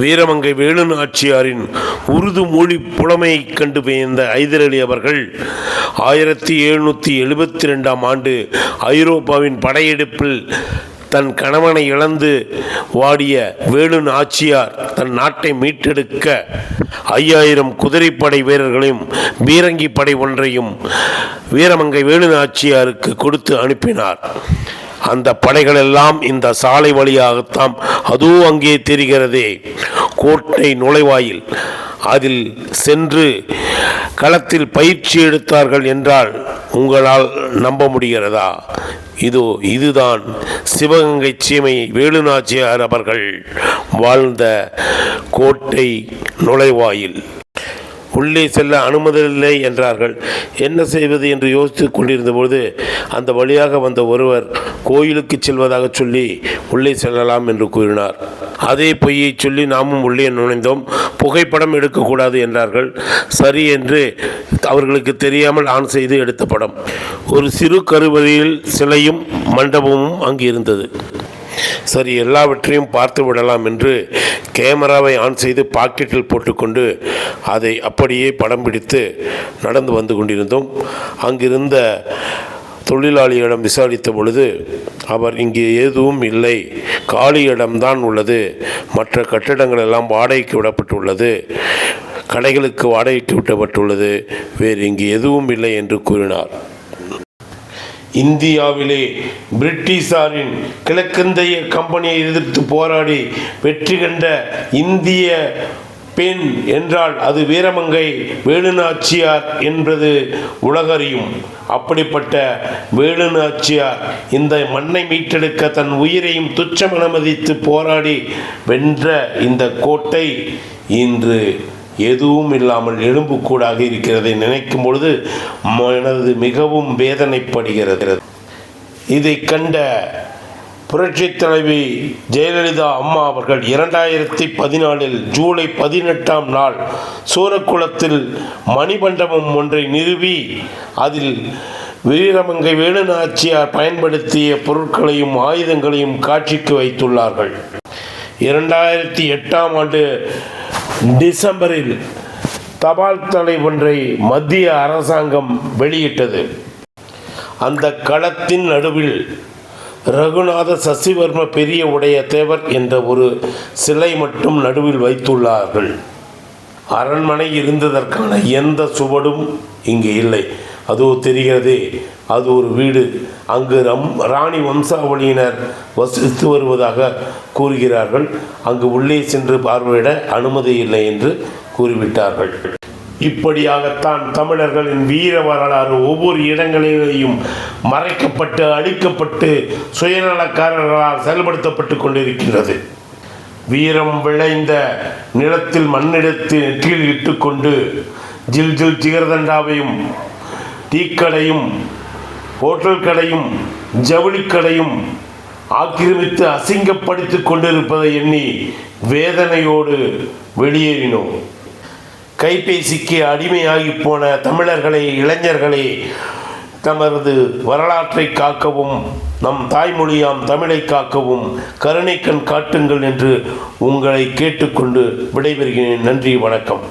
வீரமங்கை வேலு நாச்சியாரின் உருது மொழி புலமையை கண்டு வியந்த ஐதர் அலி அவர்கள் 1772ஆம் ஆண்டு ஐரோப்பாவின் படையெடுப்பில் தன் கணவனை இழந்து வாடிய வேலு நாச்சியார் தன் நாட்டை மீட்டெடுக்க 5000 குதிரைப்படை வீரர்களையும் பீரங்கி படை ஒன்றையும் வீரமங்கை வேலு நாச்சியாருக்கு கொடுத்து அனுப்பினார். அந்த படைகளெல்லாம் இந்த சாலை வழியாகத்தான் அதுவும் அங்கே தெரிகிறதே கோட்டை நுழைவாயில். அதில் சென்று களத்தில் பயிற்சி எடுத்தார்கள் என்றால் உங்களால் நம்ப முடிகிறதா? இதுதான் சிவகங்கை சீமை வேலு நாச்சியார் அவர்கள் வாழ்ந்த கோட்டை நுழைவாயில். உள்ளே செல்ல அனுமதியில்லை என்றார்கள். என்ன செய்வது என்று யோசித்துக் கொண்டிருந்தபோது அந்த வழியாக வந்த ஒருவர் கோயிலுக்கு செல்வதாக சொல்லி உள்ளே செல்லலாம் என்று கூறினார். அதே பொய்யை சொல்லி நாமும் உள்ளே நுழைந்தோம். புகைப்படம் எடுக்கக்கூடாது என்றார்கள். சரி என்று அவர்களுக்கு தெரியாமல் ஆன் செய்து எடுத்த படம். ஒரு சிறு கருவறையில் சிலையும் மண்டபமும் அங்கு இருந்தது. சரி, எல்லாவற்றையும் பார்த்து விடலாம் என்று கேமராவை ஆன் செய்து பாக்கெட்டில் போட்டுக்கொண்டு அதை அப்படியே படம் பிடித்து நடந்து வந்து கொண்டிருந்தோம். அங்கிருந்த தொழிலாளியிடம் விசாரித்த பொழுது அவர் இங்கே எதுவும் இல்லை, காலி இடம்தான் உள்ளது, மற்ற கட்டிடங்கள் எல்லாம் வாடகைக்கு விடப்பட்டுள்ளது, கடைகளுக்கு வாடகைக்கு விடப்பட்டுள்ளது, வேறு இங்கே எதுவும் இல்லை என்று கூறினார். இந்தியாவிலே பிரிட்டிஷாரின் கிழக்கிந்திய கம்பெனியை எதிர்த்து போராடி வெற்றி கண்ட இந்திய பெண் என்றால் அது வீரமங்கை வேலு நாச்சியார் என்பது உலகறியும். அப்படிப்பட்ட வேலு நாச்சியார் இந்த மண்ணை மீட்டெடுக்க தன் உயிரையும் துச்சமென மதித்து போராடி வென்ற இந்த கோட்டை இன்று எதுவும் இல்லாமல் எலும்புக்கூடாக இருக்கிறதை நினைக்கும் பொழுது மனது மிகவும் வேதனைப்படுகிறது. இதை கண்ட புரட்சி தலைவி ஜெயலலிதா அம்மா அவர்கள் 2014 ஜூலை 18ஆம் நாள் சூரக்குளத்தில் மணிமண்டபம் ஒன்றை நிறுவி அதில் வீரமங்கை வேலு நாச்சியார் பயன்படுத்திய பொருட்களையும் ஆயுதங்களையும் காட்சிக்கு வைத்துள்ளார்கள். 2008ஆம் ஆண்டு டிசம்பரில் தபால் தலை ஒன்றை மத்திய அரசாங்கம் வெளியிட்டது. அந்த களத்தின் நடுவில் ரகுநாத சசிவர்ம பெரிய உடைய தேவர் என்ற ஒரு சிலை மட்டும் நடுவில் வைத்துள்ளார்கள். அரண்மனை இருந்ததற்கான எந்த சுவடும் இங்கு இல்லை. அதோ தெரிகிறதே, அது ஒரு வீடு. அங்கு ராணி வம்சாவளியினர் வசித்து வருவதாக கூறுகிறார்கள். அங்கு உள்ளே சென்று பார்வையிட அனுமதி இல்லை என்று கூறிவிட்டார்கள். இப்படியாகத்தான் தமிழர்களின் வீர வரலாறு ஒவ்வொரு இடங்களிலேயும் மறைக்கப்பட்டு அழிக்கப்பட்டு சுயநலக்காரர்களால் செயல்படுத்தப்பட்டு கொண்டிருக்கின்றது. வீரம் விளைந்த நிலத்தில் மண்ணெடுத்து நெற்றியில் இட்டுக்கொண்டு ஜில் ஜில் ஜிகர்தண்டாவையும் டீக்கடையும் ஹோட்டல் கடையும் ஜவுளிக்கடையும் ஆக்கிரமித்து அசிங்கப்படுத்தி கொண்டிருப்பதை எண்ணி வேதனையோடு வெளியேறினோம். கைபேசிக்கு அடிமையாகி போன தமிழர்களை, இளைஞர்களை தமது வரலாற்றை காக்கவும் நம் தாய்மொழியாம் தமிழை காக்கவும் கருணை கண் காட்டுங்கள் என்று உங்களை கேட்டுக்கொண்டு விடைபெறுகிறேன். நன்றி, வணக்கம்.